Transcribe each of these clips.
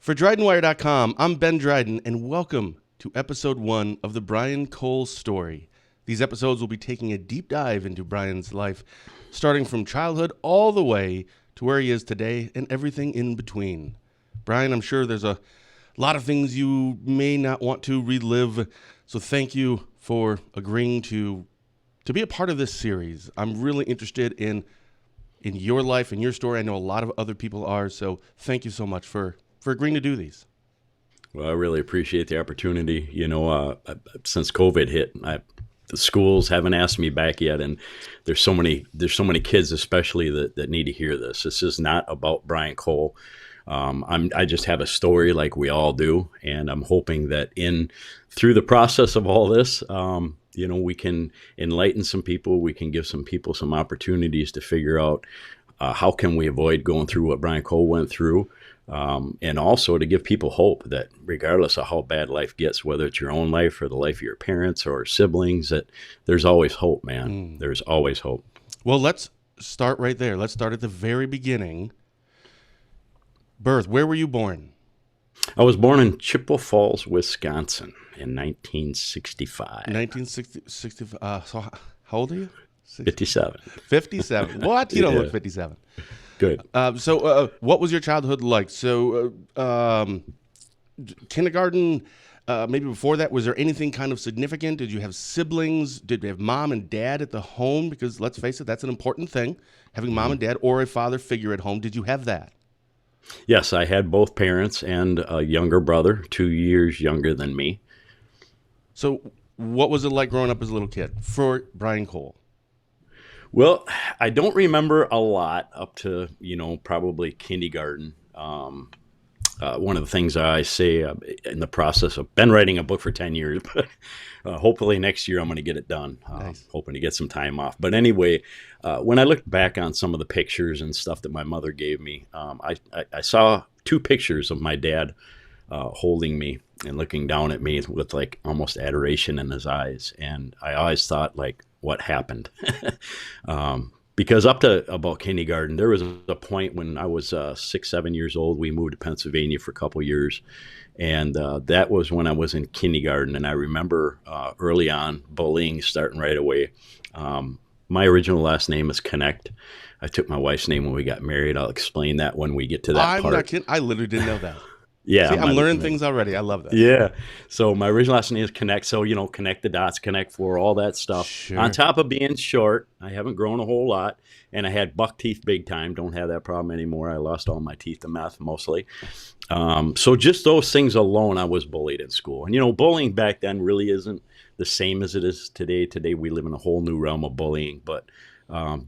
For DrydenWire.com, I'm Ben Dryden, and welcome to episode 1 of the Brian Cole story. These episodes will be taking a deep dive into Brian's life, starting from childhood all the way to where he is today and everything in between. Brian, I'm sure there's a lot of things you may not want to relive, so thank you for agreeing to be a part of this series. I'm really interested in your life and your story. I know a lot of other people are, so thank you so much for agreeing to do these. Well, I really appreciate the opportunity. Since COVID hit, the schools haven't asked me back yet, and there's so many kids, especially that need to hear this. This is not about Brian Cole. I just have a story like we all do, and I'm hoping that through the process of all this, we can enlighten some people. We can give some people some opportunities to figure out how can we avoid going through what Brian Cole went through. And also to give people hope that regardless of how bad life gets, whether it's your own life or the life of your parents or siblings, that there's always hope, man. There's always hope. Well, let's start right there. Let's start at the very beginning. Birth. Where were you born? I was born in Chippewa Falls, Wisconsin in 1965. 1965. So how old are you? 57. 57. What? You don't look 57. Good. So what was your childhood like? So kindergarten, maybe before that, was there anything kind of significant? Did you have siblings? Did you have mom and dad at the home? Because let's face it, that's an important thing, having mom and dad or a father figure at home. Did you have that? Yes, I had both parents and a younger brother, 2 years younger than me. So what was it like growing up as a little kid for Brian Cole? Well, I don't remember a lot up to, probably kindergarten. One of the things I say in the process of been writing a book for 10 years, but hopefully next year I'm going to get it done. Nice. Hoping to get some time off. But anyway, when I looked back on some of the pictures and stuff that my mother gave me, I saw 2 pictures of my dad holding me and looking down at me with like almost adoration in his eyes. And I always thought, like, what happened? Because up to about kindergarten, there was a point when I was 6, 7 years old. We moved to Pennsylvania for a couple years. And that was when I was in kindergarten. And I remember early on bullying starting right away. My original last name is Connect. I took my wife's name when we got married. I'll explain that when we get to that part. I'm not kidding. I literally didn't know that. Yeah. See, I'm learning things already. I love that. Yeah. So my original last name is Connect. So, connect the dots, connect four, all that stuff. Sure. On top of being short, I haven't grown a whole lot. And I had buck teeth big time. Don't have that problem anymore. I lost all my teeth to meth mostly. So just those things alone, I was bullied in school. And, bullying back then really isn't the same as it is today. Today we live in a whole new realm of bullying. But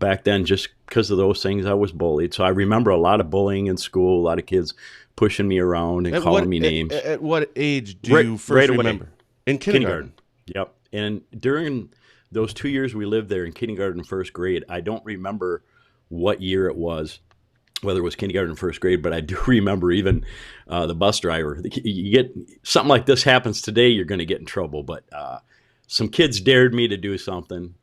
back then, just because of those things, I was bullied. So I remember a lot of bullying in school, a lot of kids pushing me around and calling me names. At what age do you first remember? In kindergarten. Yep. And during those 2 years we lived there in kindergarten and first grade, I don't remember what year it was, whether it was kindergarten or first grade, but I do remember even the bus driver. You get something like this happens today, you're going to get in trouble. But some kids dared me to do something,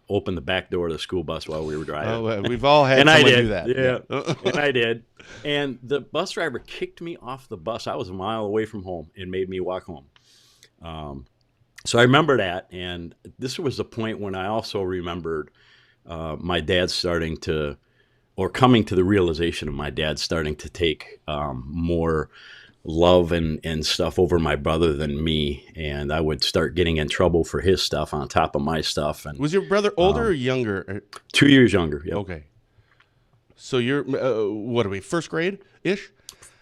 open the back door of the school bus while we were driving. Oh, we've all had someone do that. Yeah, and I did. And the bus driver kicked me off the bus. I was a mile away from home and made me walk home. So I remember that. And this was the point when I also remembered my dad coming to the realization of my dad starting to take more love and stuff over my brother than me, and I would start getting in trouble for his stuff on top of my stuff. And was your brother older or younger? 2 years younger. Yep. Okay. So you're what are we? First grade ish?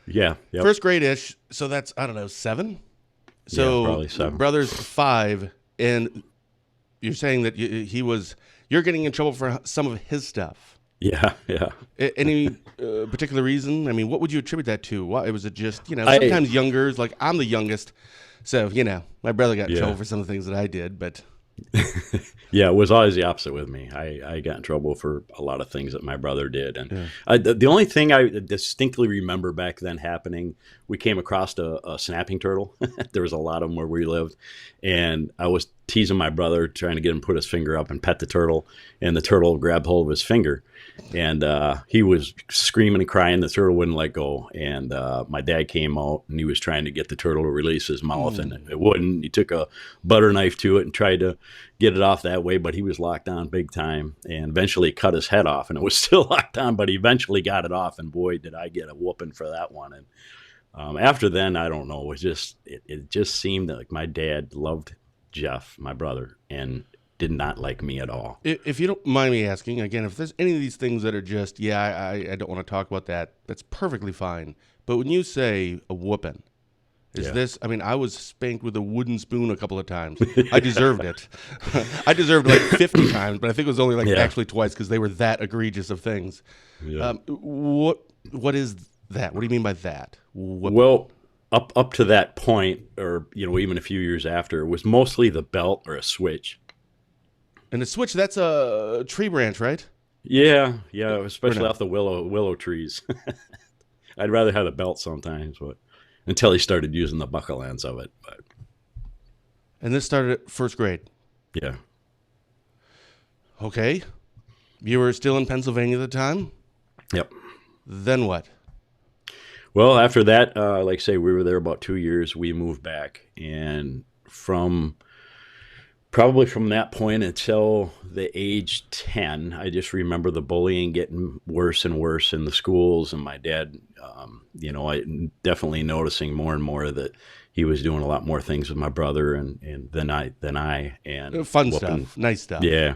Yeah. Yep. First grade ish. So that's 7. So yeah, probably 7. Brother's 5, and you're saying that you're getting in trouble for some of his stuff. Yeah. Any particular reason? I mean, what would you attribute that to? Why was it just sometimes youngers? Like I'm the youngest, so my brother got in trouble for some of the things that I did, but yeah, it was always the opposite with me. I got in trouble for a lot of things that my brother did, and the only thing I distinctly remember back then happening, we came across a snapping turtle. There was a lot of them where we lived, and I was teasing my brother, trying to get him to put his finger up and pet the turtle, and the turtle grabbed hold of his finger, and he was screaming and crying. The turtle wouldn't let go, and my dad came out, and he was trying to get the turtle to release his mouth, and it wouldn't. He took a butter knife to it and tried to get it off that way, but he was locked on big time, and eventually cut his head off, and it was still locked on, but he eventually got it off, and boy, did I get a whooping for that one. And after then, I don't know, it just seemed like my dad loved Jeff, my brother, and did not like me at all. If you don't mind me asking, again, if there's any of these things that are just, I don't want to talk about that, that's perfectly fine. But when you say a whooping, is this, I mean, I was spanked with a wooden spoon a couple of times. I deserved it. I deserved like 50 times, but I think it was only like actually twice because they were that egregious of things. Yeah. What is that? What do you mean by that? Well, up to that point, or even a few years after, it was mostly the belt or a switch. And a switch, that's a tree branch, right? Yeah, especially off the willow trees. I'd rather have the belt sometimes, but until he started using the buckle ends of it. But. And this started at first grade? Yeah. Okay. You were still in Pennsylvania at the time? Yep. Then what? Well, after that, like I say, we were there about 2 years. We moved back, and probably from that point until the age 10, I just remember the bullying getting worse and worse in the schools, and my dad, I definitely noticing more and more that he was doing a lot more things with my brother and than I and fun stuff, nice stuff. Yeah.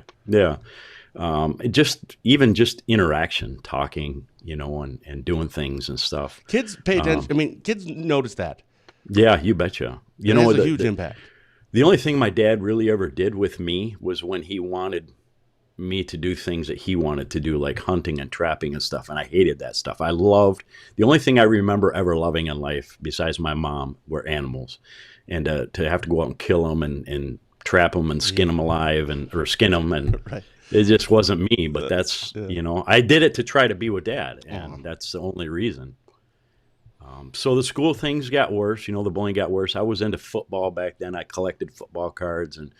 Just interaction, talking, and doing things and stuff. Kids pay attention. I mean, kids notice that. Yeah, you betcha. It has a huge impact. The only thing my dad really ever did with me was when he wanted me to do things that he wanted to do, like hunting and trapping and stuff, and I hated that stuff. The only thing I remember ever loving in life, besides my mom, were animals. And to have to go out and kill them and trap them and skin them alive or skin them, and right. It just wasn't me, but that's, I did it to try to be with Dad, and that's the only reason. So the school things got worse, the bullying got worse. I was into football back then. I collected football cards and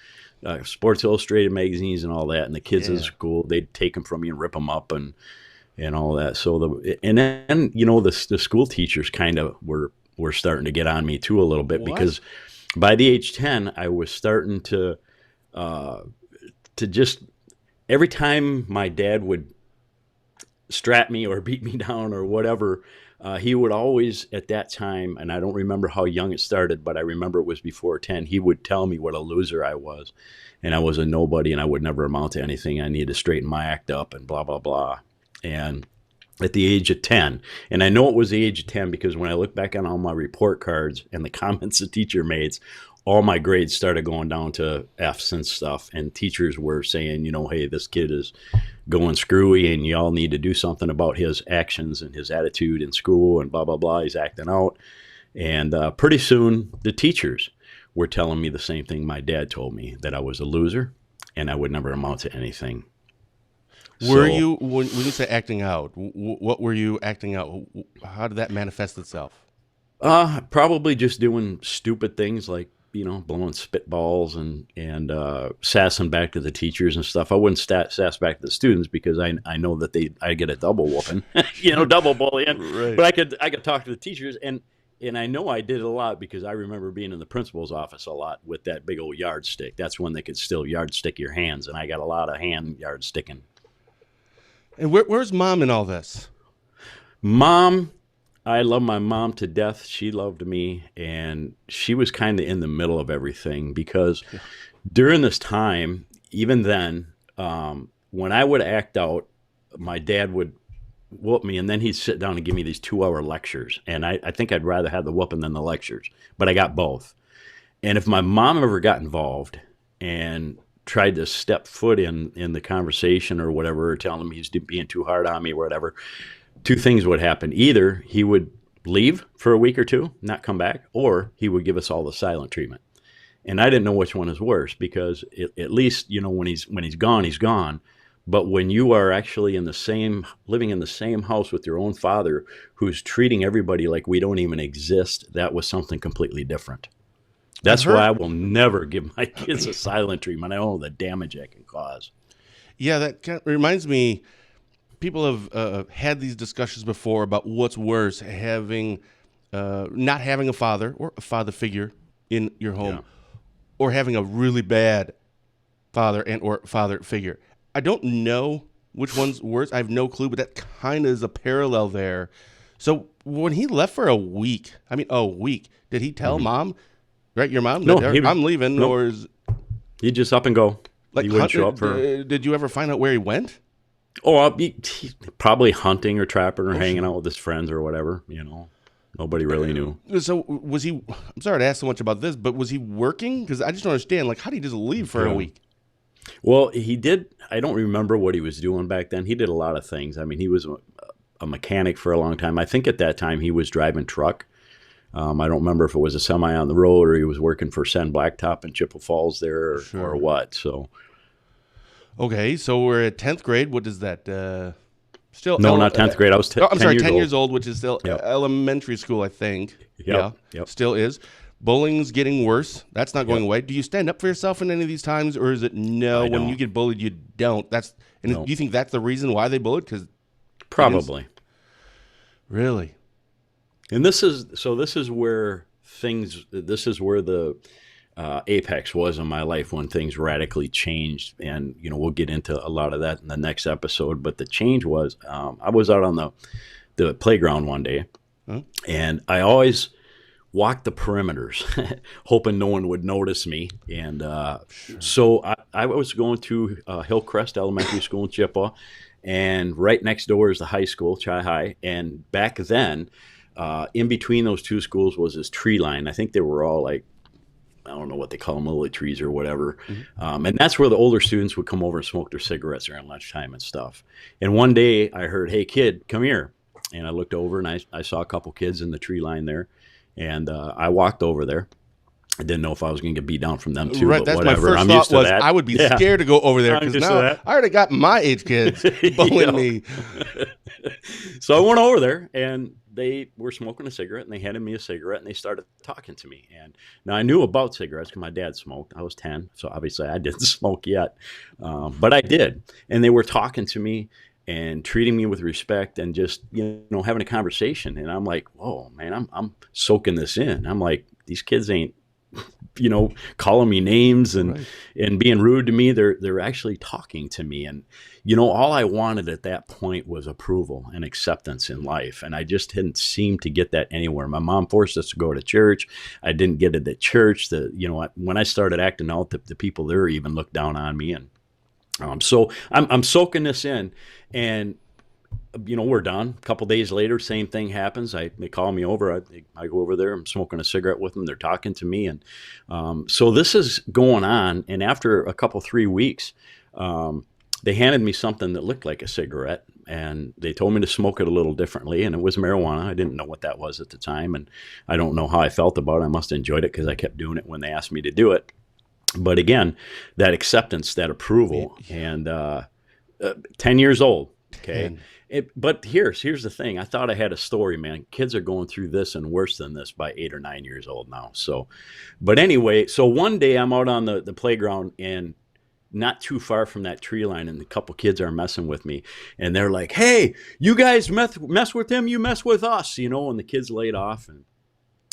Sports Illustrated magazines and all that, and the kids in school, they'd take them from me and rip them up and all that. So then, the school teachers kind of were starting to get on me too a little bit. What? Because by the age 10, I was starting to just, every time my dad would strap me or beat me down or whatever, he would always, at that time, and I don't remember how young it started, but I remember it was before 10, he would tell me what a loser I was, and I was a nobody, and I would never amount to anything. I needed to straighten my act up and blah, blah, blah. And at the age of 10, and I know it was the age of 10 because when I look back on all my report cards and the comments the teacher made, all my grades started going down to F's and stuff, and teachers were saying, hey, this kid is going screwy and y'all need to do something about his actions and his attitude in school and blah, blah, blah. He's acting out. And pretty soon the teachers were telling me the same thing my dad told me, that I was a loser and I would never amount to anything. Were you, when you say acting out, what were you acting out? How did that manifest itself? Probably just doing stupid things like, blowing spitballs and sassing back to the teachers and stuff. I wouldn't sass back to the students because I know that I get a double whooping, double bullying. Right. But I could talk to the teachers, and I know I did it a lot because I remember being in the principal's office a lot with that big old yardstick. That's when they could still yardstick your hands, and I got a lot of hand yardsticking. And where's Mom in all this? Mom, I love my mom to death. She loved me, and she was kind of in the middle of everything because during this time, even then, when I would act out, my dad would whoop me, and then he'd sit down and give me these 2-hour lectures. And I think I'd rather have the whooping than the lectures, but I got both. And if my mom ever got involved and tried to step foot in the conversation or whatever, or telling him he's being too hard on me or whatever, two things would happen. Either he would leave for a week or two, not come back, or he would give us all the silent treatment. And I didn't know which one is worse because at least, when he's gone, he's gone. But when you are actually living in the same house with your own father who's treating everybody like we don't even exist, that was something completely different. That's why I will never give my kids a silent treatment. I don't know the damage that can cause. Yeah, that kind of reminds me. People have had these discussions before about what's worse, having not having a father or a father figure in your home, Yeah. or having a really bad father and or father figure. I don't know which one's worse. I have no clue, but that kind of is a parallel there. So when he left for a week, did he tell mom, right, your mom, No, that I'm leaving, nope. or is He'd just up and go. like He wouldn't show up for. Did you ever find out where he went? Oh, he probably hunting or trapping or hanging out with his friends or whatever. Nobody really knew. So was he? I'm sorry to ask so much about this, but was he working? Because I just don't understand. Like, how did he just leave for a week? Well, he did. I don't remember what he was doing back then. He did a lot of things. I mean, he was a mechanic for a long time. I think at that time he was driving truck. I don't remember if it was a semi on the road or he was working for Sen Blacktop in Chippewa Falls there or what. So. Okay, so we're at 10th grade. What is that? Still no, not 10th grade. I was 10 10 years old, which is still elementary school, I think. Yep. Still is. Bullying's getting worse. That's not going away. Do you stand up for yourself in any of these times, or is it no? When you get bullied, you don't. Do you think that's the reason why they bullied? Because probably. Really. And this is where the apex was in my life when things radically changed, and we'll get into a lot of that in the next episode. But the change was I was out on the playground one day, and I always walked the perimeters, hoping no one would notice me. And so I was going to Hillcrest Elementary School in Chippewa, and right next door is the high school, Chi High. And back then, in between those two schools was this tree line. I think they were all like, I don't know what they call them, lily trees or whatever. And that's where the older students would come over and smoke their cigarettes around lunchtime and stuff. And one day I heard, "Hey kid, come here." And I looked over and I saw a couple kids in the tree line there. And I walked over there. I didn't know if I was going to get beat down from them too, right, but that's whatever. My first I'm thought used to was that. I would be scared to go over there because now I already got my age kids bullying me. So I went over there and they were smoking a cigarette and they handed me a cigarette and they started talking to me. And now I knew about cigarettes because my dad smoked. I was 10, so obviously I didn't smoke yet, but I did. And they were talking to me and treating me with respect and just, having a conversation. And I'm like, whoa, man, I'm soaking this in. I'm like, these kids ain't, calling me names and being rude to me. They're actually talking to me. And, all I wanted at that point was approval and acceptance in life. And I just didn't seem to get that anywhere. My mom forced us to go to church. I didn't get it at church. When I started acting out, the people there even looked down on me. And so I'm soaking this in, and we're done. A couple days later, same thing happens. They call me over. I go over there. I'm smoking a cigarette with them. They're talking to me, and so this is going on. And after a couple 3 weeks, they handed me something that looked like a cigarette, and they told me to smoke it a little differently. And it was marijuana. I didn't know what that was at the time, and I don't know how I felt about it. I must have enjoyed it because I kept doing it when they asked me to do it. But again, that acceptance, that approval, and 10 years old, okay? But here's the thing. I thought I had a story, man. Kids are going through this and worse than this by 8 or 9 years old now. So, but anyway, so one day I'm out on the playground and not too far from that tree line, and a couple kids are messing with me. And they're like, "Hey, you guys mess with him, you mess with us," and the kids laid off. And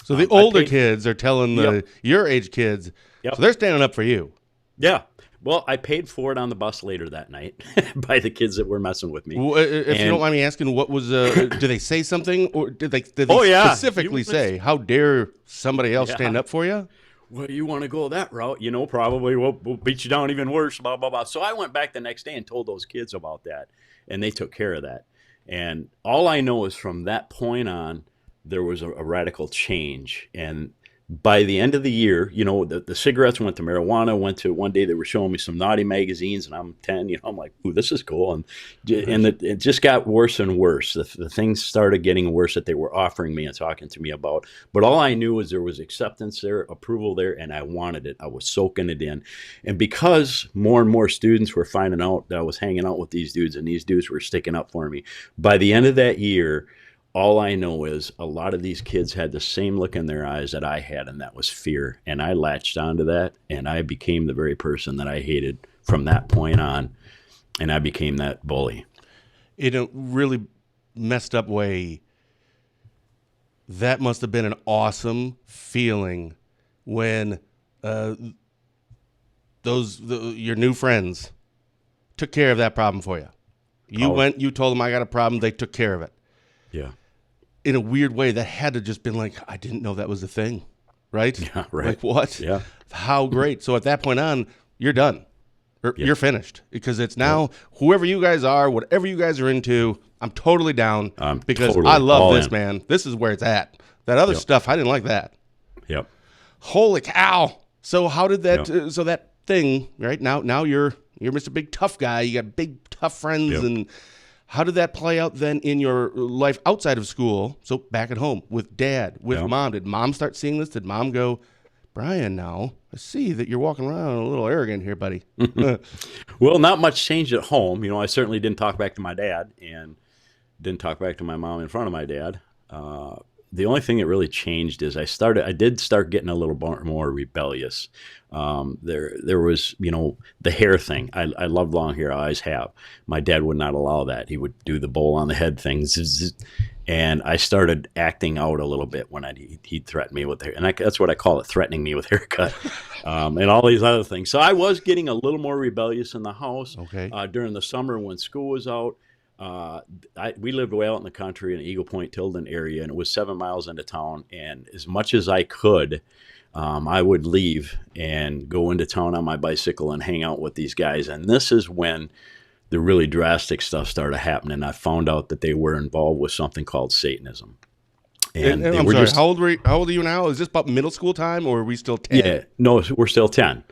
so the older kids are telling your age kids, so they're standing up for you. Yeah. Well, I paid for it on the bus later that night by the kids that were messing with me. Well, if you don't mind me asking, what was? Did they say something, or did they specifically say, "How dare somebody else stand up for you"? Well, you want to go that route, probably we'll beat you down even worse, blah, blah, blah. So I went back the next day and told those kids about that, and they took care of that. And all I know is from that point on, there was a radical change. And by the end of the year, the cigarettes went to marijuana, one day they were showing me some naughty magazines, and I'm 10, I'm like, ooh, this is cool. And it just got worse and worse. The things started getting worse that they were offering me and talking to me about. But all I knew was there was acceptance there, approval there, and I wanted it. I was soaking it in. And because more and more students were finding out that I was hanging out with these dudes, and these dudes were sticking up for me, by the end of that year, all I know is a lot of these kids had the same look in their eyes that I had, and that was fear. And I latched onto that, and I became the very person that I hated from that point on, and I became that bully. In a really messed up way, that must have been an awesome feeling when your new friends took care of that problem for you. You went, you told them I got a problem, they took care of it. Yeah. In a weird way, that had to just been like, I didn't know that was a thing, right? Yeah, right. Like, what? Yeah. How great. So at that point on, you're done. You're finished. Because it's now, whoever you guys are, whatever you guys are into, I'm totally down. Because totally I love this, in. man. This is where it's at. That other stuff, I didn't like that. Yep. Holy cow. So how did that, so that thing, right? Now you're Mr. Big Tough Guy. You got big, tough friends. And how did that play out then in your life outside of school? So back at home with dad, with mom. Did mom start seeing this? Did mom go, Brian, now I see that you're walking around a little arrogant here, buddy? Well, not much changed at home. I certainly didn't talk back to my dad and didn't talk back to my mom in front of my dad. The only thing that really changed is I did start getting a little more rebellious. There was, the hair thing. I loved long hair. I always have. My dad would not allow that. He would do the bowl on the head things. And I started acting out a little bit when he'd threaten me with hair. And that's what I call it, threatening me with haircut, and all these other things. So I was getting a little more rebellious in the house. Okay. During the summer when school was out. We lived way out in the country in the Eagle Point, Tilden area, and it was 7 miles into town. And as much as I could, I would leave and go into town on my bicycle and hang out with these guys. And this is when the really drastic stuff started happening. I found out that they were involved with something called Satanism. And I'm sorry, how old are you now? Is this about middle school time, or are we still 10? Yeah, no, we're still 10.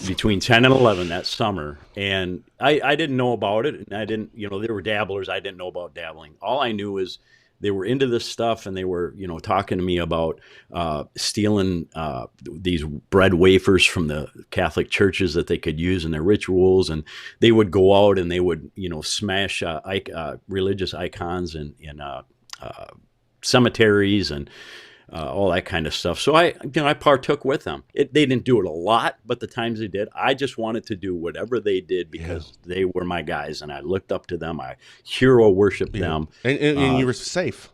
Between 10 and 11 that summer. And I didn't know about it. And I didn't, there were dabblers. I didn't know about dabbling. All I knew is they were into this stuff, and they were, talking to me about stealing these bread wafers from the Catholic churches that they could use in their rituals. And they would go out and they would, smash religious icons in cemeteries and all that kind of stuff. So I partook with them. They didn't do it a lot, but the times they did, I just wanted to do whatever they did because they were my guys, and I looked up to them. I hero worshipped them. And you were safe.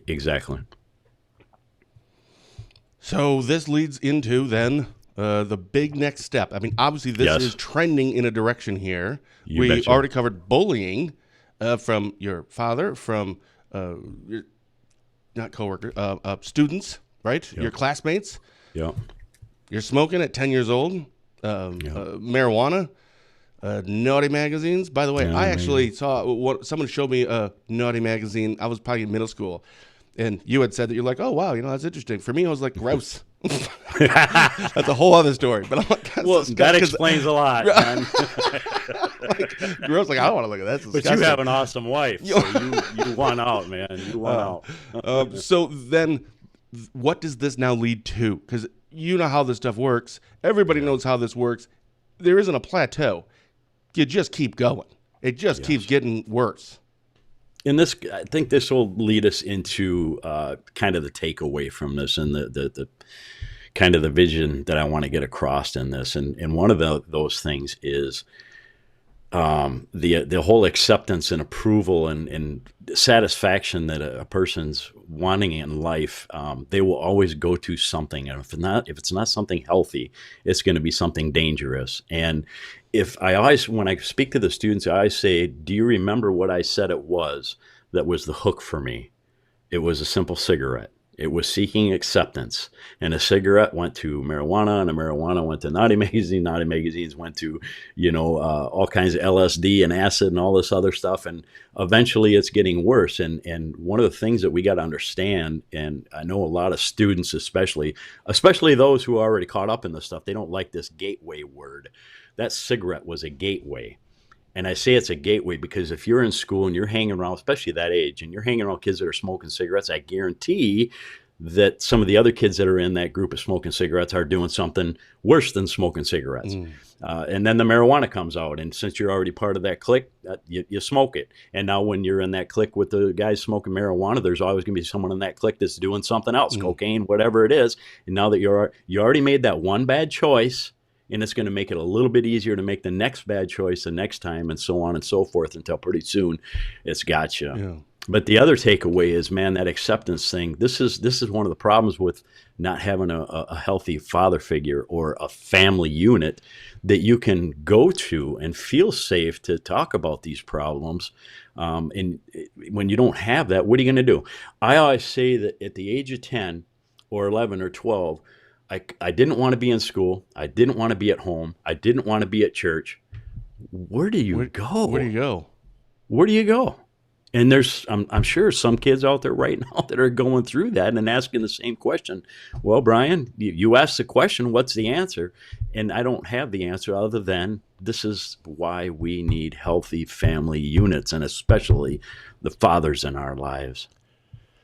Exactly. So this leads into then the big next step. I mean, obviously this is trending in a direction here. We betcha. already covered bullying from your father, from not coworkers, students, right? Your classmates. Yeah. You're smoking at 10 years old. Marijuana. Naughty magazines. By the way, I actually saw someone showed me a naughty magazine. I was probably in middle school, and you had said that you're like, oh wow, that's interesting. For me, I was like, gross. That's a whole other story. But I'm like, that explains a lot. Man. Gross. Like, I don't want to look at that. But you have an awesome wife. So you won out, man. You won out. So then, what does this now lead to? Because you know how this stuff works. Everybody knows how this works. There isn't a plateau. You just keep going. It just keeps getting worse. And I think this will lead us into kind of the takeaway from this, and the kind of the vision that I want to get across in this. And one of those things is the whole acceptance and approval and satisfaction that a person's wanting in life. They will always go to something, and if it's not something healthy, it's going to be something dangerous. And when I speak to the students, I always say, do you remember what I said it was that was the hook for me? It was a simple cigarette. It was seeking acceptance. And a cigarette went to marijuana, and a marijuana went to naughty magazine. Naughty magazines went to, all kinds of LSD and acid and all this other stuff. And eventually it's getting worse. And one of the things that we got to understand, and I know a lot of students, especially those who are already caught up in this stuff, they don't like this gateway word. That cigarette was a gateway. And I say it's a gateway because if you're in school and you're hanging around, especially that age, and you're hanging around kids that are smoking cigarettes, I guarantee that some of the other kids that are in that group of smoking cigarettes are doing something worse than smoking cigarettes. And then the marijuana comes out. And since you're already part of that clique, you smoke it. And now when you're in that clique with the guys smoking marijuana, there's always going to be someone in that clique that's doing something else, cocaine, whatever it is. And now that you already made that one bad choice, and it's going to make it a little bit easier to make the next bad choice the next time, and so on and so forth, until pretty soon it's got you. Yeah. But the other takeaway is, man, that acceptance thing. This is one of the problems with not having a healthy father figure or a family unit that you can go to and feel safe to talk about these problems. And when you don't have that, what are you going to do? I always say that at the age of 10 or 11 or 12, I didn't want to be in school. I didn't want to be at home. I didn't want to be at church. Where do you go? Where do you go? Where do you go? And I'm sure some kids out there right now that are going through that and asking the same question. Well, Brian, you asked the question, what's the answer? And I don't have the answer other than this is why we need healthy family units, and especially the fathers in our lives.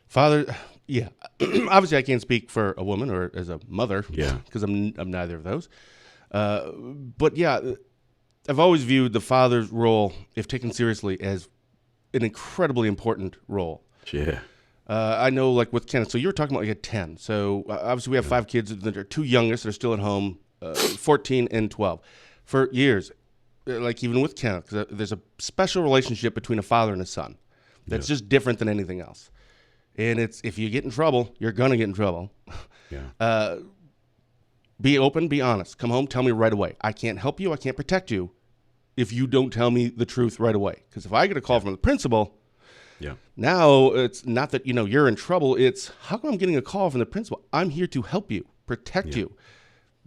Father, yeah. Obviously, I can't speak for a woman or as a mother, because I'm neither of those. But yeah, I've always viewed the father's role, if taken seriously, as an incredibly important role. Yeah. I know, like with Kenneth, so you were talking about like at 10. So obviously we have 5 kids that are 2 youngest that are still at home, 14 and 12. For years, like even with Kenneth, 'cause there's a special relationship between a father and a son that's just different than anything else. And it's, if you get in trouble, you're going to get in trouble. Yeah. Be open, be honest. Come home, tell me right away. I can't help you, I can't protect you if you don't tell me the truth right away. Because if I get a call from the principal, now it's not that you're in trouble. It's, how come I'm getting a call from the principal? I'm here to help you, protect you.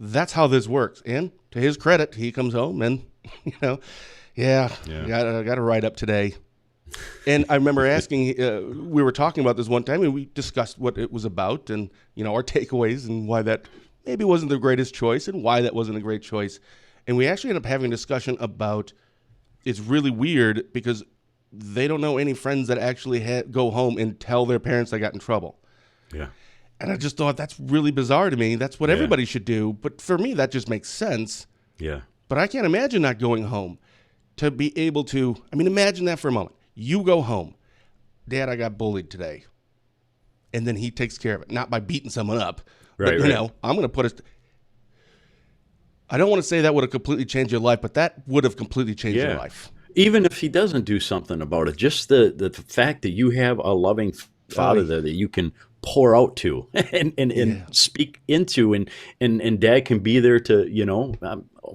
That's how this works. And to his credit, he comes home and, got to write up today. And I remember asking, we were talking about this one time, and we discussed what it was about and, our takeaways and why that maybe wasn't the greatest choice and why that wasn't a great choice. And we actually ended up having a discussion about, it's really weird because they don't know any friends that actually go home and tell their parents they got in trouble. Yeah. And I just thought that's really bizarre to me. That's what everybody should do. But for me, that just makes sense. Yeah. But I can't imagine not going home to be able to, imagine that for a moment. You go home. Dad, I got bullied today. And then he takes care of it. Not by beating someone up. Right, but, right. I'm going to put it. I don't want to say that would have completely changed your life, but that would have completely changed your life. Even if he doesn't do something about it, just the fact that you have a loving father there that you can pour out to and speak into, and dad can be there to,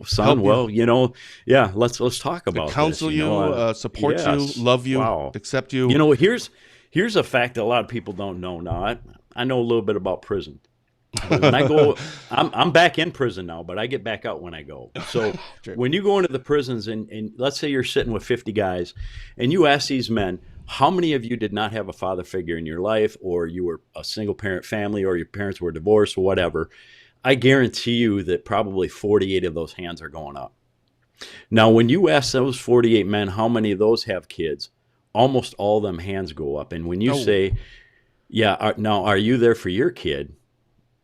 son, let's talk about counsel this, you, support you, love you, accept you. Here's a fact that a lot of people don't know. Now, I know a little bit about prison. When I go, I'm back in prison now, but I get back out when I go. So when you go into the prisons and let's say you're sitting with 50 guys and you ask these men, how many of you did not have a father figure in your life, or you were a single parent family, or your parents were divorced or whatever, I guarantee you that probably 48 of those hands are going up. Now, when you ask those 48 men, how many of those have kids, almost all of them hands go up. And when you say, now are you there for your kid?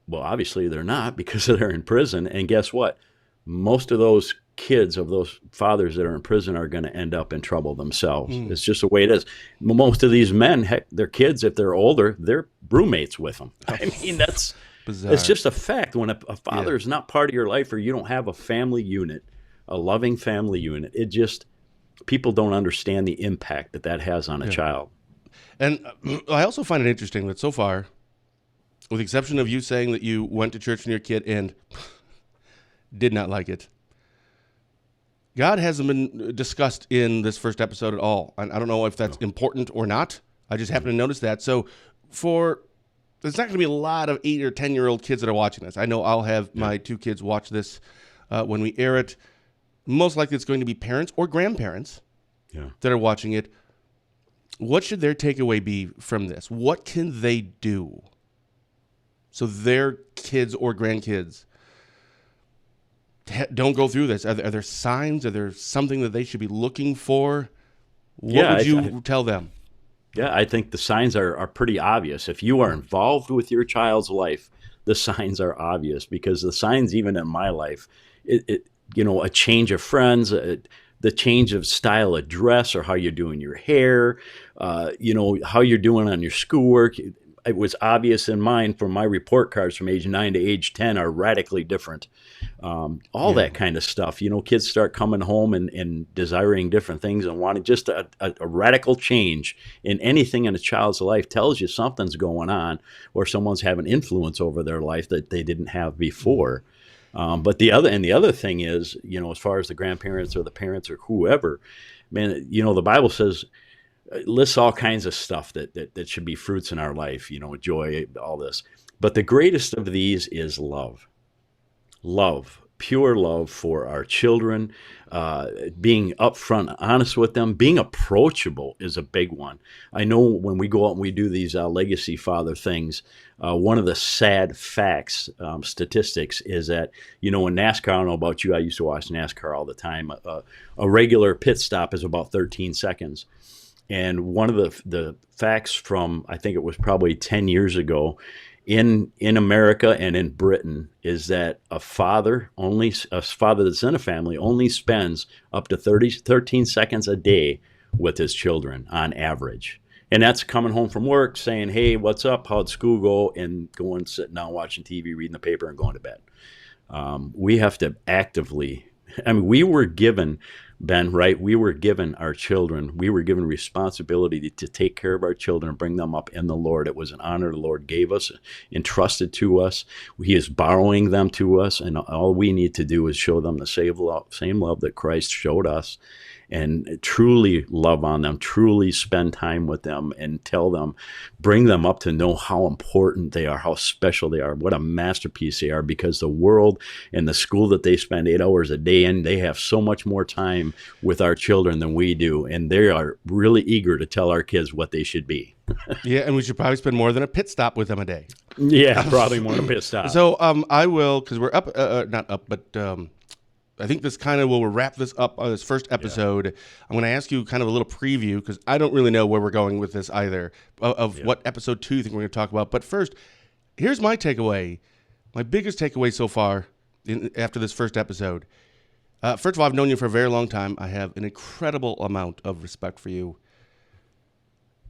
Well, obviously they're not, because they're in prison. And guess what? Most of those kids of those fathers that are in prison are going to end up in trouble themselves. It's just the way it is. Most of these men, heck, their kids, if they're older, they're roommates with them. That's bizarre. It's just a fact. When a father is not part of your life, or you don't have a family unit, a loving family unit, it just, people don't understand the impact that has on a child. And I also find it interesting that so far, with the exception of you saying that you went to church when you were a kid and did not like it, God hasn't been discussed in this first episode at all. And I don't know if that's important or not. I just happen to notice that. So there's not going to be a lot of 8 or 10-year-old kids that are watching this. I know I'll have my 2 kids watch this when we air it. Most likely it's going to be parents or grandparents that are watching it. What should their takeaway be from this? What can they do so their kids or grandkids don't go through this? Are there signs? Are there something that they should be looking for? What would you tell them? Yeah, I think the signs are pretty obvious. If you are involved with your child's life, the signs are obvious, because the signs, even in my life, a change of friends, the change of style of dress, or how you're doing your hair, how you're doing on your schoolwork. It was obvious in mine. From my report cards from age 9 to age 10 are radically different. All Yeah. that kind of stuff. Kids start coming home and desiring different things, and wanting just a radical change in anything in a child's life tells you something's going on, or someone's having influence over their life that they didn't have before. But the other thing is, as far as the grandparents or the parents or whoever, man, the Bible says, lists all kinds of stuff that should be fruits in our life, joy, all this. But the greatest of these is love. Love, pure love for our children, being upfront, honest with them, being approachable is a big one. I know when we go out and we do these legacy father things, one of the sad facts, statistics, is that, in NASCAR, I don't know about you, I used to watch NASCAR all the time. A regular pit stop is about 13 seconds. And one of the facts from, I think it was probably 10 years ago, in America and in Britain, is that a father that's in a family only spends up to 13 seconds a day with his children on average. And that's coming home from work, saying, hey, what's up? How'd school go? And going, sitting down, watching TV, reading the paper, and going to bed. We have to actively, we were given, Ben, right? We were given our children. We were given responsibility to take care of our children and bring them up in the Lord. It was an honor the Lord gave us, entrusted to us. He is borrowing them to us, and all we need to do is show them the same love that Christ showed us, and truly love on them, truly spend time with them, and bring them up to know how important they are, how special they are, what a masterpiece they are, because the world and the school that they spend 8 hours a day in, they have so much more time with our children than we do, and they are really eager to tell our kids what they should be. Yeah, and we should probably spend more than a pit stop with them a day. Yeah, probably more than a pit stop. So I will, because we're up, not up, but I think this kind of will wrap this up on this first episode. Yeah. I'm going to ask you kind of a little preview, because I don't really know where we're going with this either, of what episode 2 you think we're going to talk about. But first, here's my takeaway, my biggest takeaway so far after this first episode. First of all, I've known you for a very long time. I have an incredible amount of respect for you.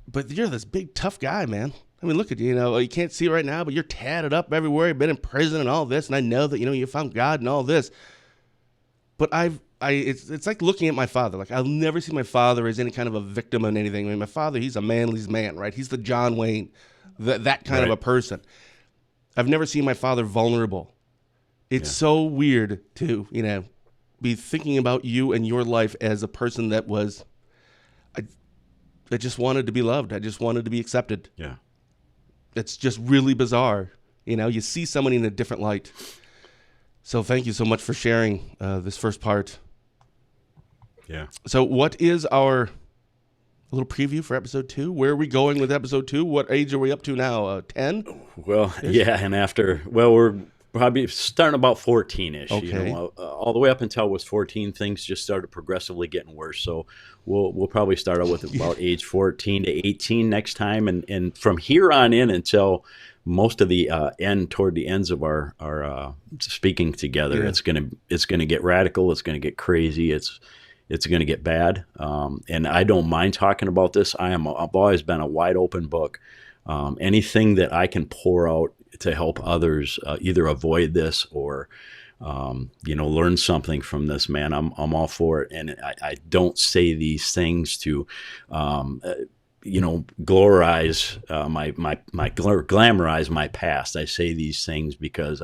But you're this big, tough guy, man. I mean, look at you, you can't see it right now, but you're tatted up everywhere. You've been in prison and all this, and I know that, you found God and all this. But it's like looking at my father. Like, I'll never see my father as any kind of a victim in anything. I mean, my father, he's a manly's man, right? He's the John Wayne, that kind of a person. I've never seen my father vulnerable. It's so weird to, be thinking about you and your life as a person that was, I just wanted to be loved. I just wanted to be accepted. Yeah. It's just really bizarre. You see somebody in a different light. So thank you so much for sharing this first part. Yeah. So what is our little preview for episode 2? Where are we going with episode 2? What age are we up to now? 10? Well, yeah, and we're probably starting about 14-ish. Okay. All the way up until I was 14, things just started progressively getting worse. So we'll probably start out with about age 14 to 18 next time, and from here on in until most of the toward the ends of our speaking together, it's gonna get radical. It's gonna get crazy. It's going to get bad. And I don't mind talking about this. I've always been a wide open book. Anything that I can pour out to help others either avoid this or, learn something from this, man, I'm all for it. And I don't say these things to, glamorize my past. I say these things because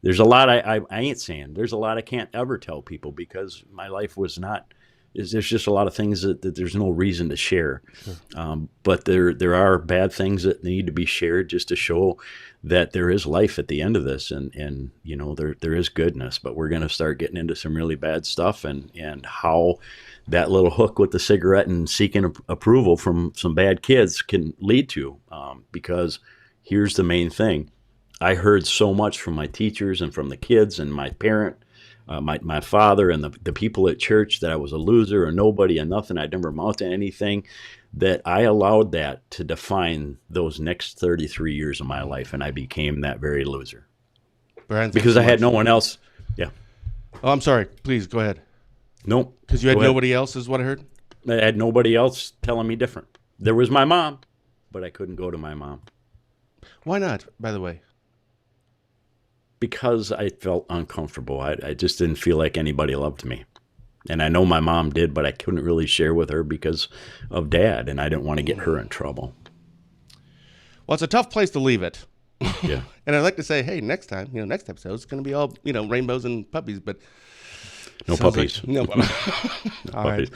there's a lot I ain't saying. There's a lot I can't ever tell people because my life was not. There's just a lot of things that there's no reason to share. Sure. But there are bad things that need to be shared just to show that there is life at the end of this, and there is goodness. But we're going to start getting into some really bad stuff, and how that little hook with the cigarette and seeking approval from some bad kids can lead to. Because here's the main thing. I heard so much from my teachers and from the kids and my parent my father and the people at church, that I was a loser or nobody and nothing. I'd never amount to anything. That I allowed that to define those next 33 years of my life, and I became that very loser. Brian, because I had no one else. Yeah. Oh, I'm sorry. Please go ahead. Nope. Because you had nobody else, is what I heard? I had nobody else telling me different. There was my mom, but I couldn't go to my mom. Why not, by the way? Because I felt uncomfortable. I just didn't feel like anybody loved me. And I know my mom did, but I couldn't really share with her because of Dad, and I didn't want to get her in trouble. Well, it's a tough place to leave it. Yeah. And I'd like to say, hey, next time, next episode, it's going to be all, rainbows and puppies, but no puppies. Like, no puppies. All right.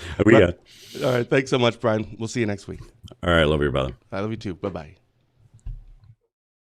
All right. Thanks so much, Brian. We'll see you next week. All right. Love you, brother. I love you too. Bye-bye.